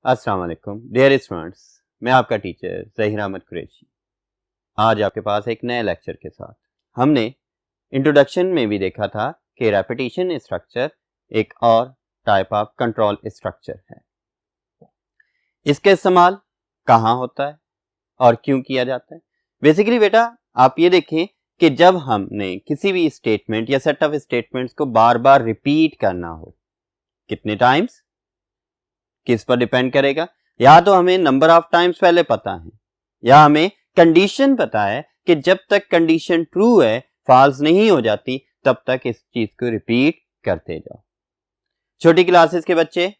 अस्सलाम वालेकुम dear students, मैं आपका टीचर ज़हीर अहमद कुरैशी आज आपके पास एक नए लेक्चर के साथ। हमने इंट्रोडक्शन में भी देखा था कि रेपिटेशन स्ट्रक्चर एक और टाइप ऑफ कंट्रोल स्ट्रक्चर है। इसका इस्तेमाल कहाँ होता है और क्यों किया जाता है। बेसिकली बेटा आप ये देखें कि जब हमने किसी भी स्टेटमेंट या सेट ऑफ स्टेटमेंट्स को बार बार रिपीट करना हो, कितने टाइम्स किस पर डिपेंड करेगा। या तो हमें नंबर ऑफ टाइम्स पहले पता है या हमें कंडीशन पता है कि जब तक कंडीशन ट्रू है, फॉल्स नहीं हो जाती, तब तक इस चीज को रिपीट करते जाओ। छोटी क्लासेस के बच्चे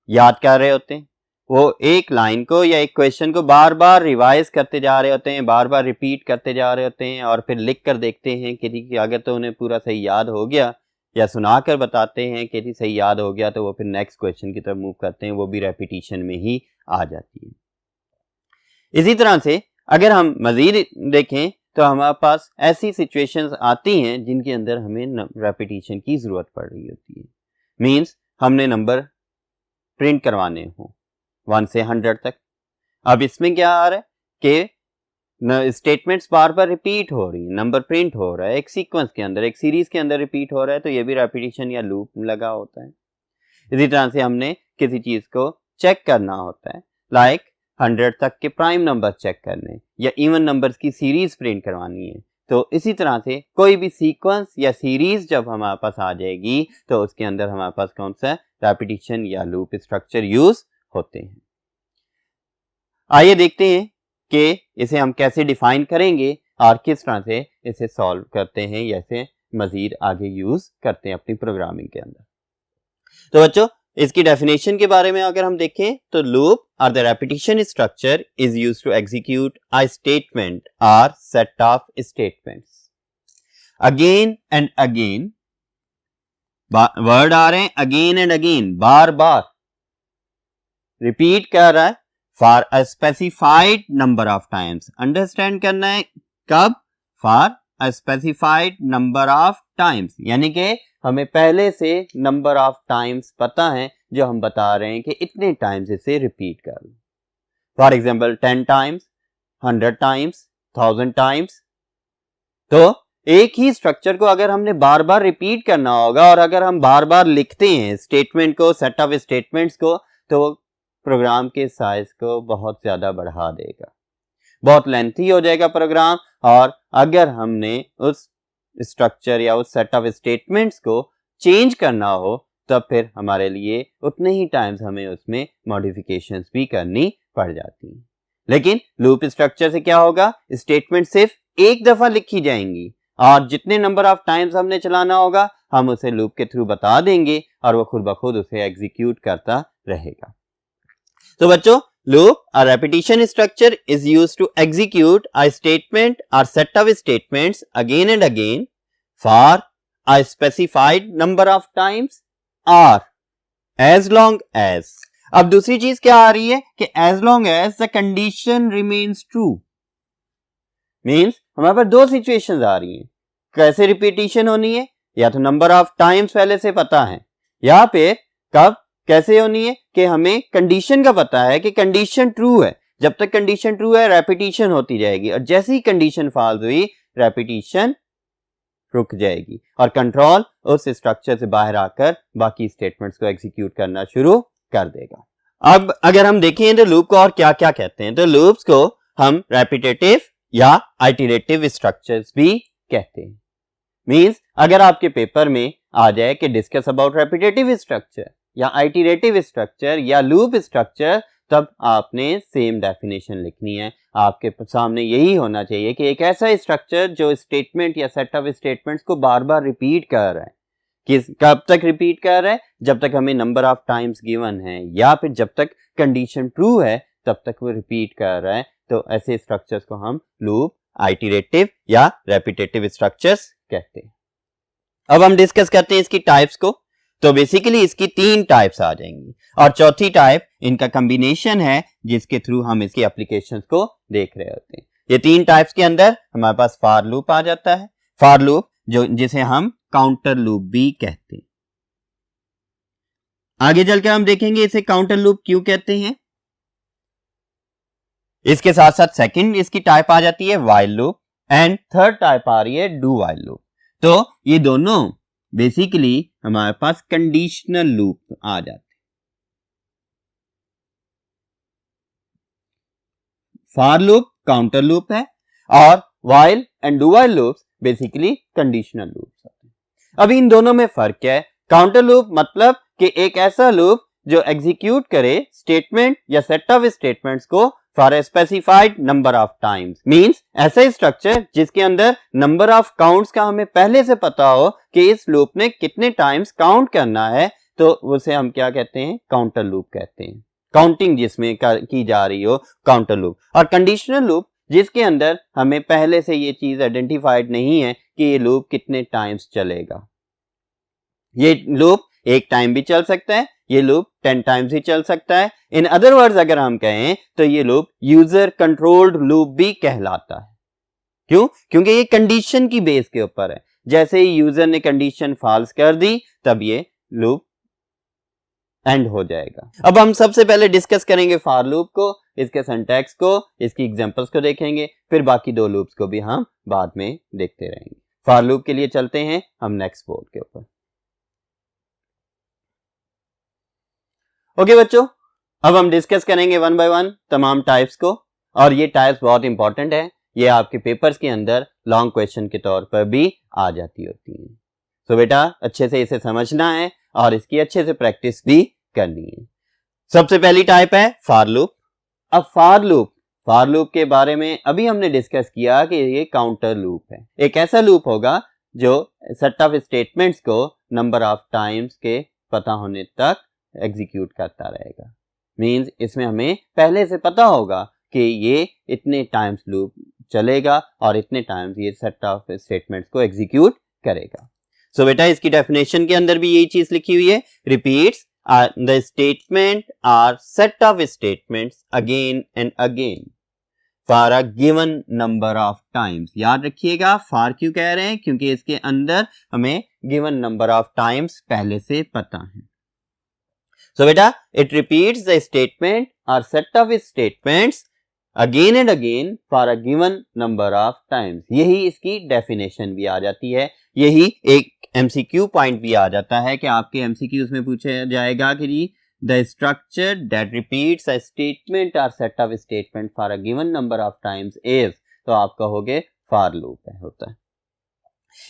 याद कर रहे होते हैं, वो एक लाइन को या एक क्वेश्चन को बार बार रिवाइज करते जा रहे होते हैं, बार बार रिपीट करते जा रहे होते हैं और फिर लिख कर देखते हैं कि अगर तो उन्हें पूरा सही याद हो गया, या सुनाकर बताते हैं कि सही याद हो गया, तो वो फिर नेक्स्ट क्वेश्चन की तरफ मूव करते हैं, वो भी रेपिटेशन में ही आ जाती है। इसी तरह से अगर हम मजीद देखें तो हमारे पास ऐसी सिचुएशंस आती हैं जिनके अंदर हमें रेपिटेशन की जरूरत पड़ रही होती है। मींस हमने नंबर प्रिंट करवाने हो 1 से 100 तक। अब इसमें क्या आ रहा है कि स्टेटमेंट्स बार बार रिपीट हो रही है, नंबर प्रिंट हो रहा है, एक सीक्वेंस के अंदर, एक सीरीज के अंदर रिपीट हो रहा है, तो ये भी रेपिटेशन या लूप लगा होता है। इसी तरह से हमने किसी चीज को चेक करना होता है, लाइक 100 तक के प्राइम नंबर चेक करने या इवन नंबर्स की सीरीज प्रिंट करवानी है। तो इसी तरह से कोई भी सीक्वेंस या सीरीज जब हमारे पास आ जाएगी तो उसके अंदर हमारे पास कौन सा रेपिटेशन या लूप स्ट्रक्चर यूज होते हैं। आइए देखते हैं कि इसे हम कैसे डिफाइन करेंगे और किस तरह से इसे सॉल्व करते हैं या इसे मजीद आगे यूज करते हैं अपनी प्रोग्रामिंग के अंदर। तो बच्चों इसकी डेफिनेशन के बारे में अगर हम देखें तो loop or the repetition structure is used to execute a statement or set of statements again and again. Word आ रहे हैं अगेन एंड अगेन, बार बार रिपीट कर रहा है for a specified number of times. Understand करना है कब, for a specified number of times, यानी कि हमें पहले से नंबर ऑफ टाइम्स पता है जो हम बता रहे हैं कि इतने टाइम्स इसे रिपीट कर लो। For example 10 times, 100 times, 1000 times. तो एक ही स्ट्रक्चर को अगर हमने बार बार रिपीट करना होगा और अगर हम बार बार लिखते हैं स्टेटमेंट को, सेट ऑफ स्टेटमेंट्स को, तो प्रोग्राम के साइज को बहुत ज्यादा बढ़ा देगा, बहुत लेंथी हो जाएगा प्रोग्राम। और अगर हमने उस स्ट्रक्चर या उस सेट ऑफ स्टेटमेंट्स को चेंज करना हो तब फिर हमारे लिए उतने ही टाइम्स हमें उसमें मॉडिफिकेशंस भी करनी पड़ जाती हैं। लेकिन लूप स्ट्रक्चर से क्या होगा, स्टेटमेंट सिर्फ एक दफा लिखी जाएंगी और जितने नंबर ऑफ टाइम्स हमने चलाना होगा हम उसे लूप के थ्रू बता देंगे और वो खुद ब खुद उसे एग्जीक्यूट करता रहेगा। तो बच्चों loop or repetition structure is used to execute a statement or set of statements again and again for a specified number of times or as long as। अब दूसरी चीज क्या आ रही है कि as long as the condition remains true। Means हमारे पास दो situations आ रही हैं, कैसे रिपीटिशन होनी है, या तो नंबर ऑफ टाइम्स पहले से पता है या फिर कब कैसे होनी है कि हमें कंडीशन का पता है कि कंडीशन ट्रू है। जब तक कंडीशन ट्रू है रेपिटेशन होती जाएगी और जैसे ही कंडीशन फॉल्स हुई रेपिटेशन रुक जाएगी और कंट्रोल उस स्ट्रक्चर से बाहर आकर बाकी स्टेटमेंट्स को एग्जीक्यूट करना शुरू कर देगा। अब अगर हम देखें तो लूप को और क्या क्या कहते हैं, तो लूप्स को हम रेपिटेटिव या आइटरेटिव स्ट्रक्चर्स भी कहते हैं। मींस अगर आपके पेपर में आ जाए कि डिस्कस अबाउट रेपिटेटिव स्ट्रक्चर या आइटरेटिव स्ट्रक्चर या लूप स्ट्रक्चर, तब आपने सेम डेफिनेशन लिखनी है। आपके सामने यही होना चाहिए कि एक ऐसा स्ट्रक्चर जो स्टेटमेंट या सेट ऑफ स्टेटमेंट्स को बार बार रिपीट कर रहा है। किस कब तक रिपीट कर रहा है, जब तक हमें नंबर ऑफ टाइम्स गिवन है या फिर जब तक कंडीशन ट्रू है तब तक वो रिपीट कर रहा है। तो ऐसे स्ट्रक्चर्स को हम लूप, आइटरेटिव या रेपिटेटिव स्ट्रक्चर्स कहते हैं। अब हम डिस्कस करते हैं इसकी टाइप्स को। तो बेसिकली इसकी 3 टाइप्स आ जाएंगी और चौथी टाइप इनका कॉम्बिनेशन है जिसके थ्रू हम इसकी एप्लीकेशंस को देख रहे होते हैं। ये 3 टाइप्स के अंदर हमारे पास फॉर लूप आ जाता है, फॉर लूप जिसे हम काउंटर लूप भी कहते हैं। आगे चलकर हम देखेंगे इसे काउंटर लूप क्यों कहते हैं। इसके साथ साथ सेकंड इसकी टाइप आ जाती है while loop and third type आ रही है डू व्हाइल लूप। तो ये दोनों बेसिकली हमारे पास कंडीशनल लूप आ जाते हैं। फॉर लूप काउंटर लूप है और while and do while loops basically conditional loops होते हैं। अब इन दोनों में फर्क क्या है। काउंटर लूप मतलब कि एक ऐसा लूप जो एग्जीक्यूट करे स्टेटमेंट या सेट ऑफ स्टेटमेंट्स को for a specified number of times. Means ऐसा स्ट्रक्चर जिसके अंदर नंबर ऑफ काउंट्स का हमें पहले से पता हो कि इस लूप ने कितने टाइम्स काउंट करना है, तो उसे हम क्या कहते हैं, काउंटर लूप कहते हैं। काउंटिंग जिसमें की जा रही हो काउंटर लूप। और कंडीशनल लूप जिसके अंदर हमें पहले से ये चीज आइडेंटिफाइड नहीं है कि ये लूप कितने टाइम्स चलेगा। ये लूप एक टाइम भी चल सकता है, ये लूप 10 टाइम्स ही चल सकता है। इन अदर वर्ड्स अगर हम कहें तो ये लूप यूजर कंट्रोल्ड लूप भी कहलाता है। क्यों? क्योंकि ये कंडीशन की बेस के ऊपर है। जैसे ही यूजर ने कंडीशन फॉल्स कर दी तब ये लूप एंड हो जाएगा। अब हम सबसे पहले डिस्कस करेंगे फॉर लूप को, इसके सिंटैक्स को, इसकी एग्जांपल्स को देखेंगे, फिर बाकी दो लूप्स को भी हम बाद में देखते रहेंगे। फॉर लूप के लिए चलते हैं हम नेक्स्ट बोर्ड के ऊपर। ओके बच्चों, अब हम डिस्कस करेंगे वन बाय वन तमाम टाइप्स को, और ये टाइप्स बहुत इंपॉर्टेंट है। ये आपके पेपर्स के अंदर लॉन्ग क्वेश्चन के तौर पर भी आ जाती होती है। तो बेटा अच्छे से इसे समझना है और इसकी अच्छे से प्रैक्टिस भी करनी है। सबसे पहली टाइप है फॉर लूप। अब फॉर लूप के बारे में अभी हमने डिस्कस किया कि ये काउंटर लूप है। एक ऐसा लूप होगा जो सेट ऑफ स्टेटमेंट्स को नंबर ऑफ टाइम्स के पता होने तक एग्जीक्यूट करता रहेगा। मींस इसमें हमें पहले से पता होगा कि ये इतने टाइम्स लूप चलेगा और इतने टाइम्स ये सेट ऑफ स्टेटमेंट्स को एग्जीक्यूट करेगा। सो बेटा इसकी डेफिनेशन के अंदर भी यही चीज लिखी हुई है, repeats the statement or set of statements again and again for a given number of times. याद रखिएगा फॉर क्यों कह रहे हैं, क्योंकि इसके अंदर हमें गिवन नंबर ऑफ टाइम्स पहले से पता है। सो बेटा it repeats the statement or set of statements again and again for a given number of times. यही इसकी डेफिनेशन भी आ जाती है। यही एक एमसीक्यू पॉइंट भी आ जाता है कि आपके एमसीक्यूज में पूछा जाएगा कि जी the structure that repeats a statement or set of statement for a given number of times is, तो आप कहोगे फॉर लूप है होता है।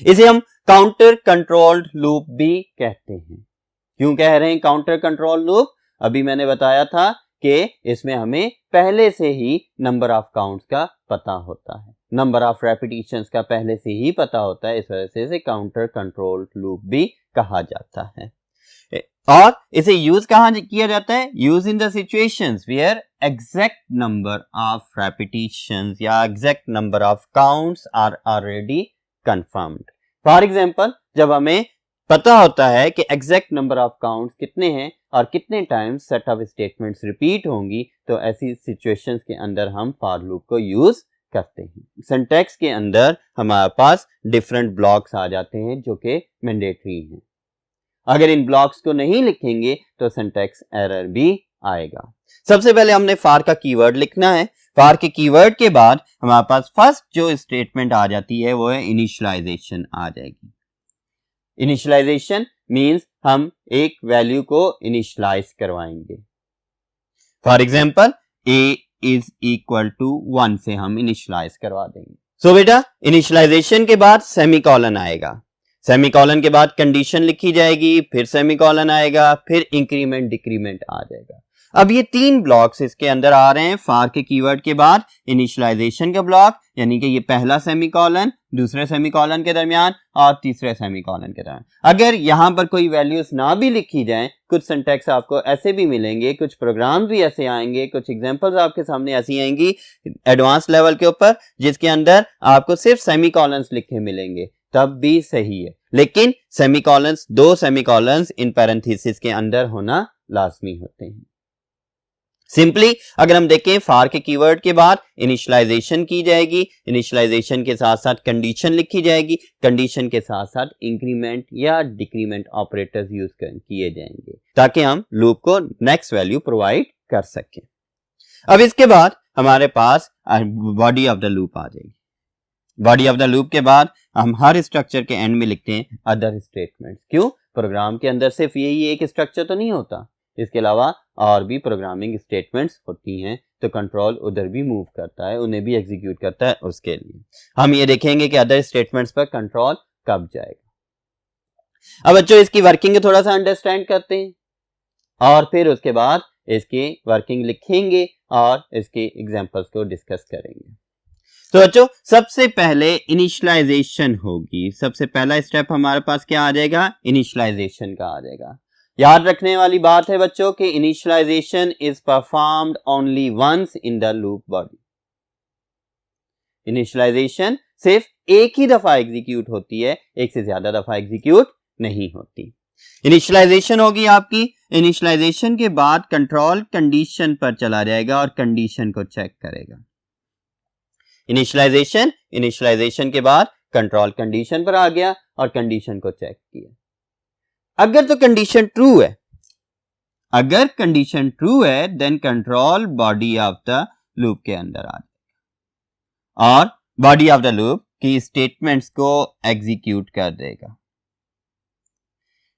इसे हम काउंटर कंट्रोल्ड लूप भी कहते हैं। क्यों कह रहे हैं काउंटर कंट्रोल लूप? अभी मैंने बताया था कि इसमें हमें पहले से ही नंबर ऑफ काउंट्स का पता होता है, नंबर ऑफ रेपिटेशंस का पहले से ही पता होता है। इस वजह से इसे काउंटर कंट्रोल लूप भी कहा जाता है। और इसे यूज कहां किया जाता है? Use in the situations where exact number of repetitions या exact number of counts are already confirmed. For example, जब हमें पता होता है कि एग्जैक्ट नंबर ऑफ काउंट्स कितने हैं और कितने times set of statements repeat होंगी, तो ऐसी सिचुएशंस के अंदर हम फॉर लूप को यूज करते हैं। सिंटैक्स के अंदर हमारे पास डिफरेंट ब्लॉक्स आ जाते हैं जो कि मैंडेटरी हैं। अगर इन ब्लॉक्स को नहीं लिखेंगे तो सिंटैक्स एरर भी आएगा। सबसे पहले हमने फॉर का कीवर्ड लिखना है। फॉर के कीवर्ड के बाद हमारे पास फर्स्ट जो स्टेटमेंट आ जाती है वो है इनिशियलाइजेशन आ जाएगी। इनिशियलाइजेशन मींस हम एक वैल्यू को इनिशियलाइज करवाएंगे। For example a is equal to 1 से हम इनिशियलाइज करवा देंगे। सो बेटा इनिशियलाइजेशन के बाद सेमीकोलन आएगा। सेमीकोलन के बाद कंडीशन लिखी जाएगी, फिर सेमीकोलन आएगा, फिर इंक्रीमेंट डिक्रीमेंट आ जाएगा। अब ये तीन ब्लॉक्स इसके अंदर आ रहे हैं। फॉर के कीवर्ड के बाद इनिशियलाइजेशन का ब्लॉक, यानी कि ये पहला सेमीकोलन, दूसरे सेमीकोलन के दरमियान और तीसरे सेमीकोलन के दरमियान। अगर यहाँ पर कोई वैल्यूज ना भी लिखी जाएं, कुछ सिंटैक्स आपको ऐसे भी मिलेंगे, कुछ प्रोग्राम भी ऐसे आएंगे, कुछ एग्जांपल्स आपके सामने ऐसी आएंगी एडवांस लेवल के ऊपर जिसके अंदर आपको सिर्फ सेमीकोलंस लिखे मिलेंगे, तब भी सही है। लेकिन सेमीकोलंस, दो सेमीकोलंस इन पैरेंथेसिस के अंदर होना लाजमी होते हैं। सिंपली अगर हम देखें फार के कीवर्ड के बाद इनिशियलाइजेशन की जाएगी, इनिशियलाइजेशन के साथ साथ कंडीशन लिखी जाएगी, कंडीशन के साथ साथ इंक्रीमेंट या डिक्रीमेंट ऑपरेटर्स यूज किए जाएंगे ताकि हम लूप को नेक्स्ट वैल्यू प्रोवाइड कर सकें। अब इसके बाद हमारे पास बॉडी ऑफ द लूप आ जाएगी। बॉडी ऑफ द लूप के बाद हम हर स्ट्रक्चर के एंड में लिखते हैं अदर स्टेटमेंट्स। क्यों? प्रोग्राम के अंदर सिर्फ यही एक स्ट्रक्चर तो नहीं होता, इसके अलावा और भी प्रोग्रामिंग स्टेटमेंट्स होती हैं, तो कंट्रोल उधर भी मूव करता है, उन्हें भी एग्जीक्यूट करता है। उसके लिए हम ये देखेंगे कि अदर स्टेटमेंट्स पर कंट्रोल कब जाएगा। अब बच्चों इसकी वर्किंग थोड़ा सा अंडरस्टैंड करते हैं और फिर उसके बाद इसकी वर्किंग लिखेंगे और इसके एग्जांपल्स को डिस्कस करेंगे। तो बच्चों सबसे पहले इनिशियलाइजेशन होगी। सबसे पहला स्टेप हमारे पास क्या आ जाएगा? इनिशियलाइजेशन का आ जाएगा। याद रखने वाली बात है बच्चों कि initialization is performed only once in the loop body. Initialization सिर्फ एक ही दफा एग्जीक्यूट होती है, एक से ज्यादा दफा एग्जीक्यूट नहीं होती। इनिशियलाइजेशन होगी आपकी, इनिशियलाइजेशन के बाद कंट्रोल कंडीशन पर चला जाएगा और कंडीशन को चेक करेगा। इनिशियलाइजेशन के बाद कंट्रोल कंडीशन पर आ गया और कंडीशन को चेक किया। अगर तो कंडीशन ट्रू है, अगर कंडीशन ट्रू है then control body of the loop के अंदर आ जाएगा और बॉडी ऑफ द लूप की स्टेटमेंट्स को एग्जीक्यूट कर देगा।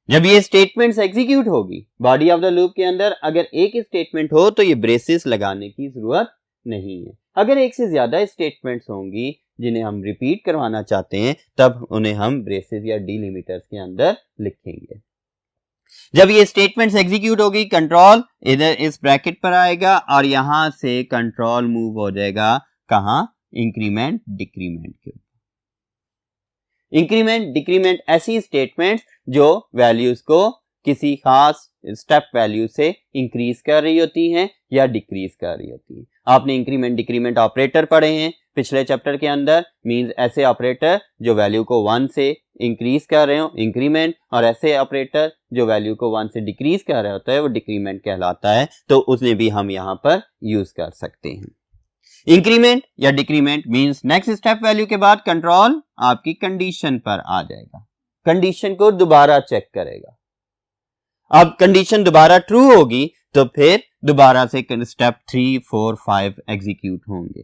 जब ये स्टेटमेंट्स एग्जीक्यूट होगी बॉडी ऑफ द लूप के अंदर, अगर एक स्टेटमेंट हो तो ये ब्रेसेस लगाने की जरूरत नहीं है। अगर एक से ज्यादा स्टेटमेंट्स होंगी जिन्हें हम रिपीट करवाना चाहते हैं तब उन्हें हम ब्रेसेस या डिलिमिटर्स के अंदर लिखेंगे। जब ये स्टेटमेंट्स एग्जीक्यूट होगी कंट्रोल इधर इस ब्रैकेट पर आएगा और यहां से कंट्रोल मूव हो जाएगा कहां? इंक्रीमेंट डिक्रीमेंट के। इंक्रीमेंट डिक्रीमेंट ऐसी स्टेटमेंट्स जो वैल्यूज को किसी खास स्टेप वैल्यू से इंक्रीज कर रही होती हैं या डिक्रीज कर रही होती है। आपने इंक्रीमेंट डिक्रीमेंट ऑपरेटर पढ़े हैं पिछले चैप्टर के अंदर। मींस ऐसे ऑपरेटर जो वैल्यू को 1 से इंक्रीज कर रहे हो इंक्रीमेंट, और ऐसे ऑपरेटर जो वैल्यू को 1 से डिक्रीज कर रहा होता है वो डिक्रीमेंट कहलाता है। तो उसने भी हम यहाँ पर यूज कर सकते हैं। इंक्रीमेंट या decrement means next step value के बाद कंट्रोल आपकी कंडीशन पर आ जाएगा, कंडीशन को दोबारा चेक करेगा। अब कंडीशन दोबारा ट्रू होगी तो फिर दोबारा से स्टेप 3, 4, 5 एग्जीक्यूट होंगे।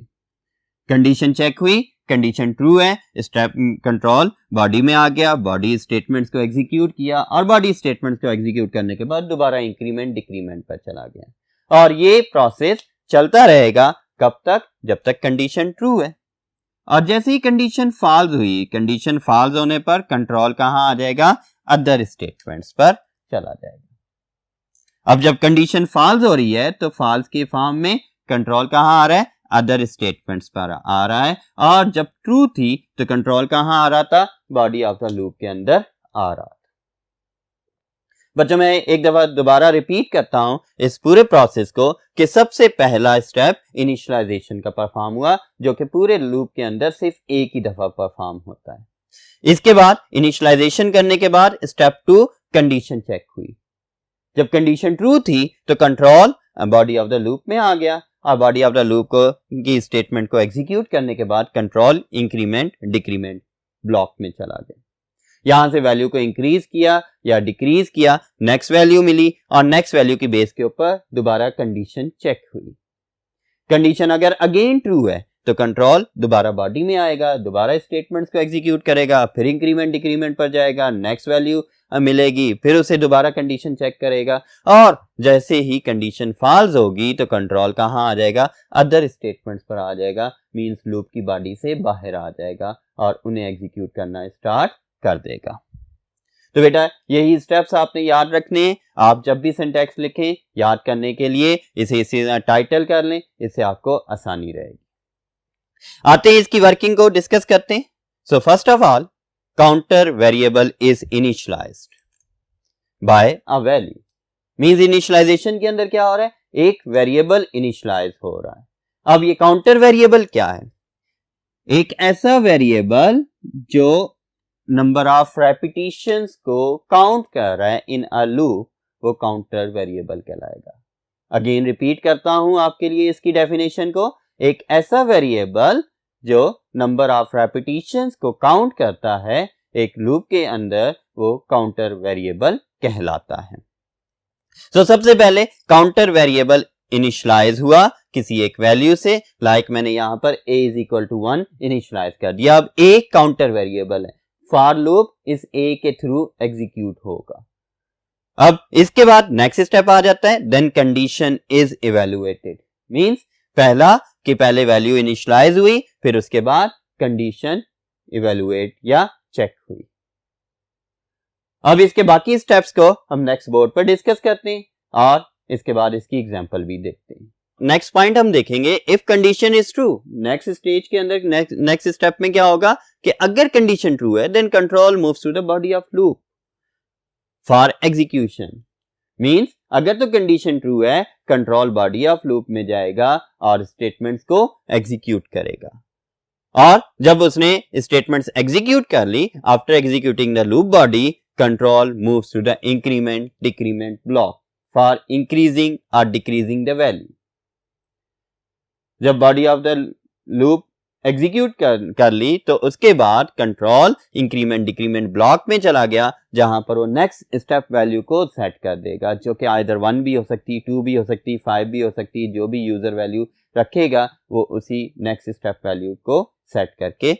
कंडीशन चेक हुई, कंडीशन ट्रू है, स्टेप कंट्रोल बॉडी में आ गया, बॉडी स्टेटमेंट्स को एग्जीक्यूट किया और बॉडी स्टेटमेंट्स को एग्जीक्यूट करने के बाद दोबारा इंक्रीमेंट डिक्रीमेंट पर चला गया। और ये प्रोसेस चलता रहेगा कब तक? जब तक कंडीशन ट्रू है। और जैसे ही कंडीशन फॉल्स हुई, कंडीशन फॉल्स होने पर कंट्रोल कहां आ जाएगा? अदर स्टेटमेंट्स पर चला जाएगा। अब जब कंडीशन फॉल्स हो रही है तो फॉल्स के फॉर्म में कंट्रोल कहां आ रहा है? अदर स्टेटमेंट्स पर आ रहा है। और जब ट्रू थी तो कंट्रोल कहां आ रहा था? बॉडी ऑफ द लूप के अंदर आ रहा था। बच्चों मैं एक दफा दोबारा रिपीट करता हूं इस पूरे प्रोसेस को कि सबसे पहला स्टेप इनिशियलाइजेशन का परफॉर्म हुआ जो कि पूरे लूप के अंदर सिर्फ एक ही दफा परफॉर्म होता है। इसके बाद इनिशियलाइजेशन करने के बाद स्टेप 2 कंडीशन चेक हुई। जब कंडीशन ट्रू थी तो control body of the loop में आ गया और बॉडी ऑफ द लूप को की स्टेटमेंट को एग्जीक्यूट करने के बाद कंट्रोल इंक्रीमेंट डिक्रीमेंट ब्लॉक में चला गया। यहां से वैल्यू को इंक्रीज किया या डिक्रीज किया, नेक्स्ट वैल्यू मिली और नेक्स्ट वैल्यू की बेस के ऊपर दोबारा कंडीशन चेक हुई। कंडीशन अगर अगेन ट्रू है तो कंट्रोल दोबारा बॉडी में आएगा, दोबारा स्टेटमेंट्स को एग्जीक्यूट करेगा, फिर इंक्रीमेंट डिक्रीमेंट पर जाएगा, नेक्स्ट वैल्यू मिलेगी, फिर उसे दोबारा कंडीशन चेक करेगा और जैसे ही कंडीशन फॉल्स होगी तो कंट्रोल कहां आ जाएगा? अदर स्टेटमेंट्स पर आ जाएगा। मींस लूप की बॉडी से बाहर आ जाएगा और उन्हें एग्जीक्यूट करना स्टार्ट कर देगा। तो बेटा यही स्टेप्स आपने याद रखने हैं। आप जब भी सिंटैक्स लिखें याद करने के लिए इसे टाइटल कर लें, इससे आपको आसानी रहेगी। आते हैं इसकी वर्किंग को डिस्कस करते हैं। So first of all counter variable is initialized by a value. Means initialization के अंदर क्या हो रहा है? एक वेरिएबल इनिशियलाइज हो रहा है। अब ये काउंटर वेरिएबल क्या है? एक ऐसा वेरिएबल जो नंबर ऑफ रेपिटेशंस को काउंट कर रहा है इन अ लूप, वो काउंटर वेरिएबल कहलाएगा। अगेन रिपीट करता हूं आपके लिए इसकी डेफिनेशन को, एक ऐसा वेरिएबल जो नंबर ऑफ रेपिटेशंस को काउंट करता है एक लूप के अंदर, वो काउंटर वेरिएबल कहलाता है। तो सबसे पहले काउंटर वेरिएबल इनिशियलाइज हुआ किसी एक वैल्यू से, लाइक मैंने यहां पर a is equal to 1 initialize कर दिया। अब a काउंटर वेरिएबल है, फॉर लूप इस a के थ्रू एग्जीक्यूट होगा। अब इसके बाद नेक्स्ट स्टेप आ जाता है, then condition is evaluated, means पहला कि पहले वैल्यू इनिशियलाइज हुई, फिर उसके बाद कंडीशन इवेलुएट या चेक हुई। अब इसके बाकी स्टेप्स को हम नेक्स्ट बोर्ड पर डिस्कस करते हैं और इसके बाद इसकी एग्जांपल भी देखते हैं। नेक्स्ट पॉइंट हम देखेंगे, if condition is true. Next stage के अंदर नेक्स्ट स्टेप में क्या होगा कि अगर कंडीशन ट्रू है then control moves to the body of loop for execution. Means अगर तो कंडीशन ट्रू है, कंट्रोल बॉडी ऑफ लूप में जाएगा और स्टेटमेंट्स को एग्जीक्यूट करेगा। और जब उसने स्टेटमेंट्स एग्जीक्यूट कर ली, after executing the loop body, control moves to the increment decrement block for increasing or decreasing the value. जब body of the loop execute कर ली तो उसके बाद कंट्रोल इंक्रीमेंट डिक्रीमेंट ब्लॉक में चला गया, जहां पर वो नेक्स्ट स्टेप वैल्यू को सेट कर देगा, जो कि आइदर 1 भी हो सकती, 2 भी हो सकती, 5 भी हो सकती। जो भी यूजर वैल्यू रखेगा वो उसी नेक्स्ट स्टेप वैल्यू को सेट करके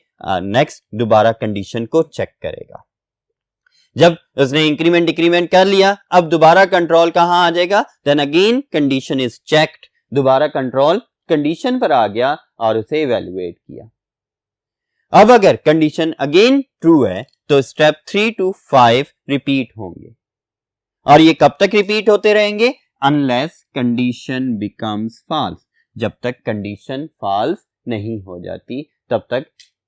नेक्स्ट दोबारा कंडीशन को चेक करेगा। जब उसने इंक्रीमेंट डिक्रीमेंट कर लिया, अब दोबारा कंट्रोल कहां आ जाएगा, then again condition is checked, दोबारा कंट्रोल कंडीशन पर आ गया और उसे इवेलुएट किया। अब अगर कंडीशन अगेन ट्रू है तो स्टेप 3 to 5 रिपीट होंगे, और ये कब तक रिपीट होते रहेंगे, अनलेस कंडीशन बिकम्स फॉल्स। जब तक कंडीशन फॉल्स नहीं हो जाती तब तक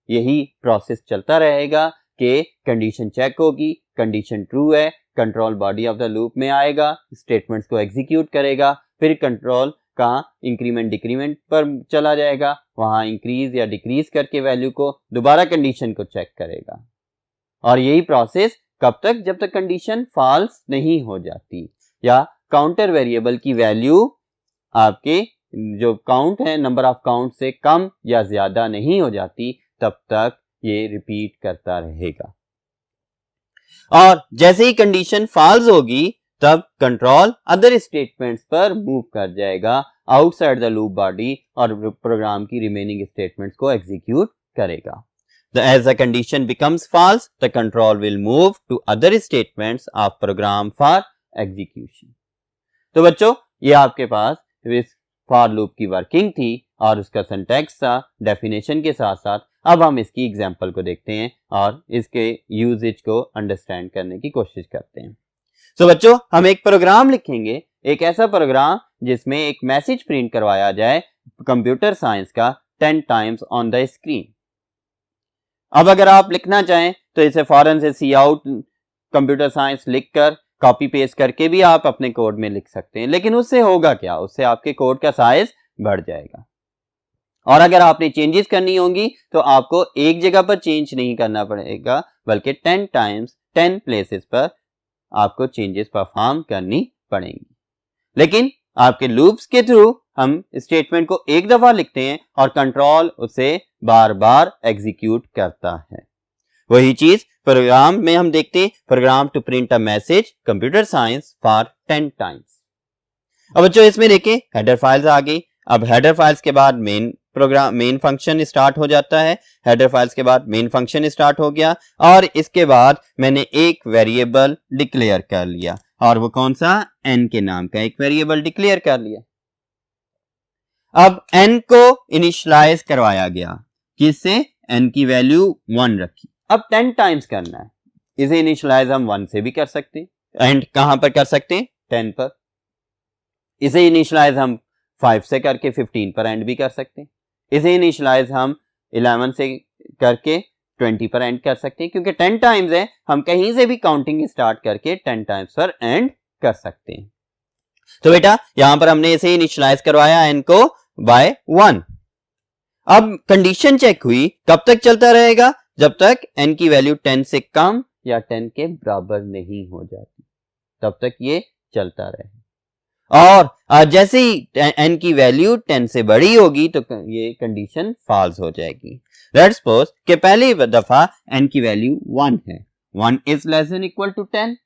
यही प्रोसेस चलता रहेगा कि कंडीशन चेक होगी, कंडीशन ट्रू है, control body of the loop में आएगा, स्टेटमेंट्स को एग्जीक्यूट करेगा, फिर कंट्रोल कहां इंक्रीमेंट डिक्रीमेंट पर चला जाएगा, वहां इंक्रीज या डिक्रीज करके वैल्यू को दोबारा कंडीशन को चेक करेगा। और यही प्रोसेस कब तक, जब तक कंडीशन फॉल्स नहीं हो जाती या काउंटर वेरिएबल की वैल्यू आपके जो काउंट है नंबर ऑफ काउंट से कम या ज्यादा नहीं हो जाती, तब तक ये रिपीट करता रहेगा। और जैसे ही कंडीशन फॉल्स होगी तब कंट्रोल अदर स्टेटमेंट्स पर मूव कर जाएगा आउटसाइड द लूप बॉडी और प्रोग्राम की रिमेनिंग स्टेटमेंट्स को एग्जीक्यूट करेगा। As the condition becomes false, the control will move to other statements of program for execution. तो बच्चों ये आपके पास इस फॉर लूप की वर्किंग थी और उसका सिंटैक्स था डेफिनेशन के साथ साथ। अब हम इसकी एग्जांपल को देखते हैं और इसके यूजेज को अंडरस्टैंड करने की कोशिश करते हैं। तो बच्चों हम एक प्रोग्राम लिखेंगे, एक ऐसा प्रोग्राम जिसमें एक मैसेज प्रिंट करवाया जाए कंप्यूटर साइंस का 10 टाइम्स ऑन द स्क्रीन। अब अगर आप लिखना चाहें तो इसे फौरन से सी आउट कंप्यूटर साइंस लिखकर कॉपी पेस्ट करके भी आप अपने कोड में लिख सकते हैं, लेकिन उससे होगा क्या, उससे आपके कोड का साइज बढ़ जाएगा। और अगर आपने चेंजेस करनी होंगी तो आपको एक जगह पर चेंज नहीं करना पड़ेगा, बल्कि 10 टाइम्स 10 प्लेसेस पर आपको चेंजेस परफॉर्म करनी पड़ेंगी। लेकिन आपके लूप्स के थ्रू हम स्टेटमेंट को एक दफा लिखते हैं और कंट्रोल उसे बार बार एग्जीक्यूट करता है। वही चीज प्रोग्राम में हम देखते हैं, program to print a message computer science for 10 times. अब बच्चों इसमें देखें हेडर फाइल्स आ गई। अब हेडर फाइल्स के बाद मेन फंक्शन स्टार्ट हो जाता है। हेडर फाइल्स के बाद मेन फंक्शन स्टार्ट हो गया और इसके बाद मैंने एक वेरिएबल डिक्लेयर कर लिया, और वो कौन सा, n के नाम का एक वेरिएबल डिक्लेयर कर लिया। अब n को इनिशियलाइज करवाया गया, किससे, n की वैल्यू 1 रखी। अब 10 टाइम्स करना है, इसे इनिशियलाइज हम 1 से भी कर सकते हैं, एंड कहां पर कर सकते हैं, 10 पर। इसे इनिशियलाइज हम 5 से करके 15 पर एंड भी कर सकते हैं। इसे इनिशियलाइज हम 11 से करके 20 पर एंड कर सकते हैं, क्योंकि 10 टाइम्स है, हम कहीं से भी काउंटिंग स्टार्ट करके 10 टाइम्स पर एंड कर सकते हैं। तो बेटा यहां पर हमने इसे इनिशियलाइज करवाया n को बाय 1। अब कंडीशन चेक हुई, कब तक चलता रहेगा, जब तक n की वैल्यू 10 से कम या 10 के बराबर नहीं हो जाती, तब तक ये चलता रहे। और जैसे ही n की वैल्यू 10 से बड़ी होगी तो ये कंडीशन फॉल्स हो जाएगी। लेट्स सपोज कि पहली दफा n की वैल्यू 1 है, 1 is less than equal to 10,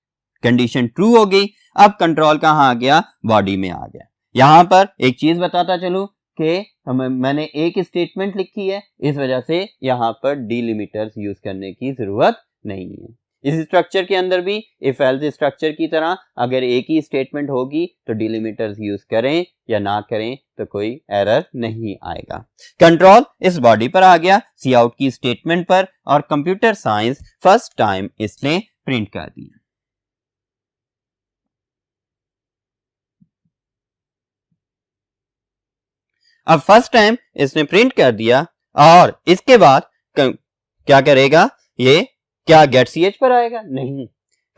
condition true हो गई। अब कंट्रोल कहाँ आ गया, बॉडी में आ गया। यहां पर एक चीज बताता चलूं कि मैंने एक स्टेटमेंट लिखी है, इस वजह से यहां पर डिलिमिटर्स यूज करने की जरूरत नहीं है। इस स्ट्रक्चर के अंदर भी इफ एल्स स्ट्रक्चर की तरह अगर एक ही स्टेटमेंट होगी तो डिलिमिटर्स यूज करें या ना करें तो कोई एरर नहीं आएगा। कंट्रोल इस बॉडी पर आ गया, सी आउट की स्टेटमेंट पर, और कंप्यूटर साइंस फर्स्ट टाइम इसने प्रिंट कर दिया। अब फर्स्ट टाइम इसने प्रिंट कर दिया और इसके बाद क्या करेगा, ये क्या गेट ch पर आएगा, नहीं,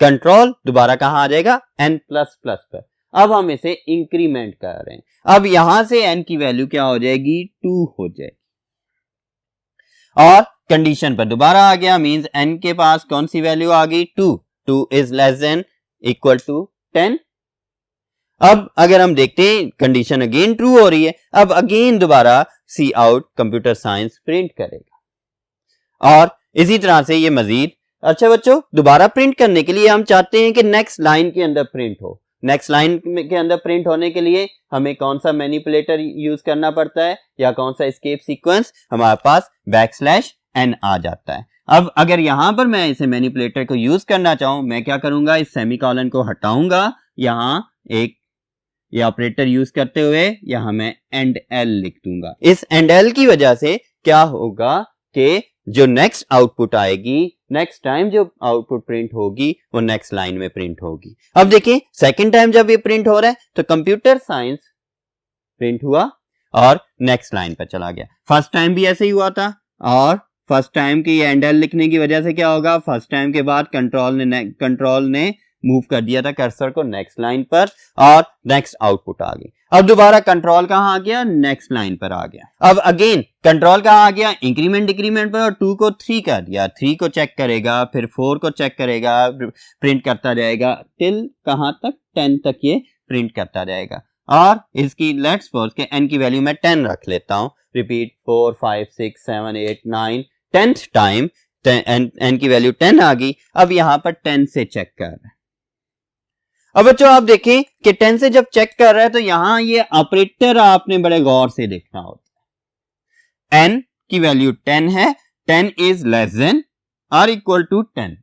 कंट्रोल दोबारा कहां आ जाएगा, n प्लस प्लस पर। अब हम इसे इंक्रीमेंट कर रहे हैं, अब यहां से n की वैल्यू क्या हो जाएगी, 2 हो जाएगी, और कंडीशन पर दोबारा आ गया, मींस n के पास कौन सी वैल्यू आ गई, 2 is less than equal to 10। अब अगर हम देखते हैं कंडीशन अगेन ट्रू हो रही है, अब अगेन दोबारा सी आउट कंप्यूटर साइंस प्रिंट करेगा, और इसी तरह से ये मजीद। अच्छा बच्चों, दोबारा प्रिंट करने के लिए हम चाहते हैं कि नेक्स्ट लाइन के अंदर प्रिंट हो। नेक्स्ट लाइन के अंदर प्रिंट होने के लिए हमें कौन सा मैनिपुलेटर यूज करना पड़ता है या कौन सा एस्केप सीक्वेंस, हमारे पास \n आ जाता है। अब अगर यहां पर मैं इसे मैनिपुलेटर को यूज करना चाहूं, मैं क्या करूंगा, इस सेमीकोलन को हटाऊंगा, यहां एक ये ऑपरेटर यूज करते हुए यहां मैं एंड एल लिख दूंगा। इस एंड एल की वजह से क्या होगा कि जो नेक्स्ट आउटपुट आएगी, नेक्स्ट टाइम जो आउटपुट प्रिंट होगी वो नेक्स्ट लाइन में प्रिंट होगी। अब देखिए सेकंड टाइम जब ये प्रिंट हो रहा है तो कंप्यूटर साइंस प्रिंट हुआ और नेक्स्ट लाइन पर चला गया। फर्स्ट टाइम भी ऐसे ही हुआ था, और फर्स्ट टाइम की एंड एल लिखने की वजह से क्या होगा, फर्स्ट टाइम के बाद कंट्रोल ने मूव कर दिया था कर्सर को नेक्स्ट लाइन पर और नेक्स्ट आउटपुट आ गई। अब दोबारा कंट्रोल कहां आ गया, नेक्स्ट लाइन पर आ गया। अब अगेन कंट्रोल कहां आ गया, इंक्रीमेंट डिक्रीमेंट पर, और 2 को 3 कर दिया, 3 को चेक करेगा, फिर 4 को चेक करेगा, प्रिंट करता जाएगा टिल कहां तक, 10 तक ये प्रिंट करता जाएगा। और इसकी लेट्स सपोज के n की वैल्यू मैं 10 रख लेता हूं, रिपीट 4 5 6 7 8 9, 10th टाइम n की वैल्यू 10 आ गई। अब यहां पर 10 से चेक कर रहा है। अब बच्चों आप देखें कि 10 से जब चेक कर रहा है तो यहां ये ऑपरेटर आपने बड़े गौर से देखना होता है। n की वैल्यू 10 है, 10 इज लेस देन और इक्वल टू 10।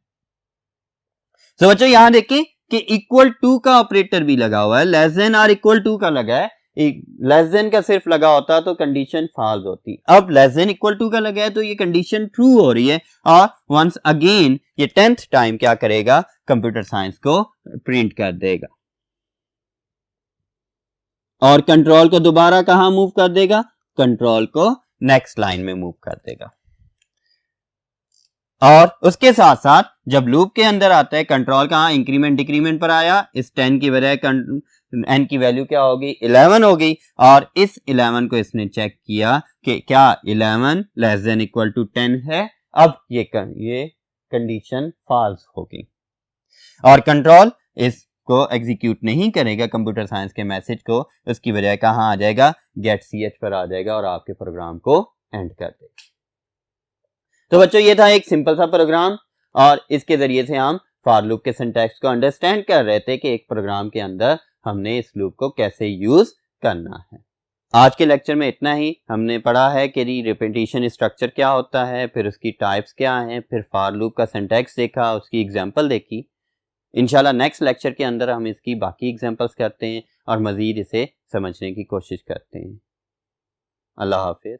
तो बच्चों यहां देखें कि इक्वल टू का ऑपरेटर भी लगा हुआ है, लेस देन और इक्वल टू का लगा है। लेस देन का सिर्फ लगा होता तो कंडीशन फॉल्स होती, अब लेस देन इक्वल टू का लगा है तो ये कंडीशन ट्रू हो रही है। और वंस अगेन ये 10th टाइम क्या करेगा, कंप्यूटर साइंस को प्रिंट कर देगा, और कंट्रोल को दोबारा कहां मूव कर देगा, कंट्रोल को नेक्स्ट लाइन में मूव कर देगा। और उसके साथ साथ जब लूप के अंदर आता है, कंट्रोल कहां इंक्रीमेंट डिक्रीमेंट पर आया, इस 10 की बजाय n की वैल्यू क्या होगी, 11 हो गई, और इस 11 को इसने चेक किया कि क्या 11 लेस देन इक्वल टू 10 है। अब ये कंडीशन फॉल्स होगी और कंट्रोल इसको एग्जीक्यूट नहीं करेगा कंप्यूटर साइंस के मैसेज को, उसकी बजाय कहां आ जाएगा, गेट ch पर आ जाएगा और आपके प्रोग्राम को एंड कर देगा। तो बच्चों ये था एक सिंपल सा प्रोग्राम, और इसके जरिए से हम फॉर लूप के सिंटैक्स को अंडरस्टैंड कर रहे थे कि एक प्रोग्राम के अंदर हमने इस लूप को कैसे यूज करना है। आज के लेक्चर में इतना ही। हमने पढ़ा है कि रिपीटिशन स्ट्रक्चर क्या होता है, फिर उसकी टाइप्स क्या हैं, फिर फॉर लूप का सिंटैक्स देखा, उसकी एग्जांपल देखी। इंशाल्लाह नेक्स्ट लेक्चर के अंदर हम इसकी बाकी एग्जांपल्स करते हैं और मजीद इसे समझने की कोशिश करते हैं। अल्लाह हाफिज।